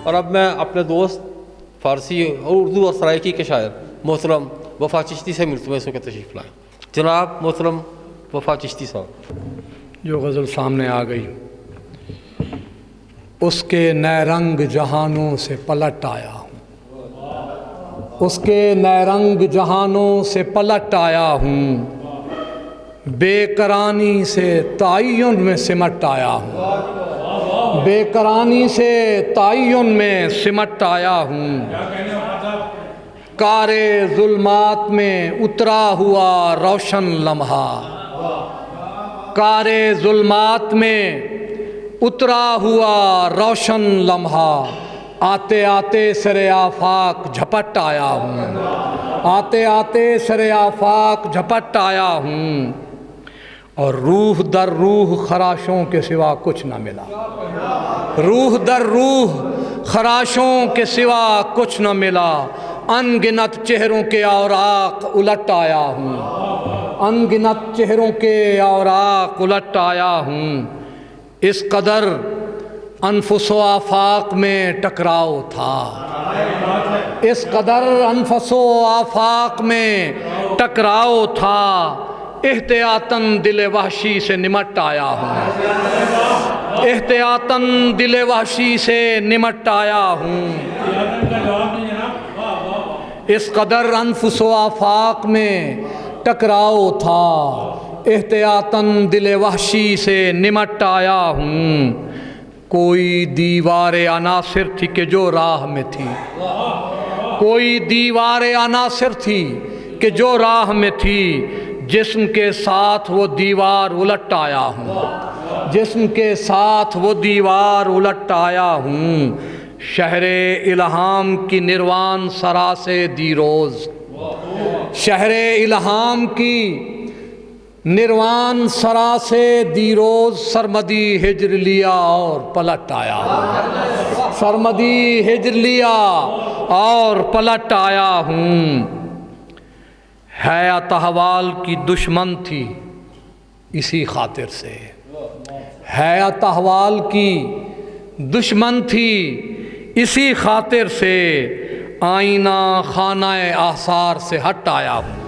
اور اب میں اپنے دوست فارسی اور اردو اور سرائکی کے شاعر محترم وفا چشتی سے ملتمس ہوں کہ تشریف لائیں۔ جناب محترم وفا چشتی صاحب۔ جو غزل سامنے آ گئی، اس کے نئے رنگ جہانوں سے پلٹ آیا ہوں، اس کے نئے رنگ جہانوں سے پلٹ آیا ہوں، بے قرانی سے تعین میں سمٹ آیا ہوں، بے قرانی سے تعین میں سمٹ آیا ہوں، کار ظلمات میں اترا ہوا روشن لمحہ، کار ظلمات میں اترا ہوا روشن لمحہ، آتے آتے سر آفاق جھپٹ آیا ہوں، آتے آتے سر آفاق جھپٹ آیا ہوں، اور روح در روح خراشوں کے سوا کچھ نہ ملا، روح در روح خراشوں کے سوا کچھ نہ ملا، ان گنت چہروں کے اوراق الٹ آیا ہوں، ان گنت چہروں کے اوراق الٹ آیا ہوں، اس قدر انفس و آفاق میں ٹکراؤ تھا، اس قدر انفس و آفاق میں ٹکراؤ تھا، احتیاطاً دل وحشی سے نمٹ آیا ہوں، احتیاطاً دل وحشی سے نمٹ آیا ہوں، اس قدر انفس و آفاق میں ٹکراؤ تھا، احتیاطاً دل وحشی سے نمٹ آیا ہوں، کوئی دیوار عناصر تھی کہ جو راہ میں تھی، کوئی دیوار عناصر تھی کہ جو راہ میں تھی، جسم کے ساتھ وہ دیوار الٹ آیا ہوں، جسم کے ساتھ وہ دیوار الٹ آیا ہوں، شہر الہام کی نروان سرا سے دی روز، شہر الہام کی نروان سرا سے دی روز، سرمدی ہجر لیا اور پلٹ آیا ہوں، سرمدی ہجر لیا اور پلٹ آیا ہوں، حیات احوال کی دشمن تھی اسی خاطر سے، حیات احوال کی دشمن تھی اسی خاطر سے، آئینہ خانہ آثار سے ہٹ آیا ہوں،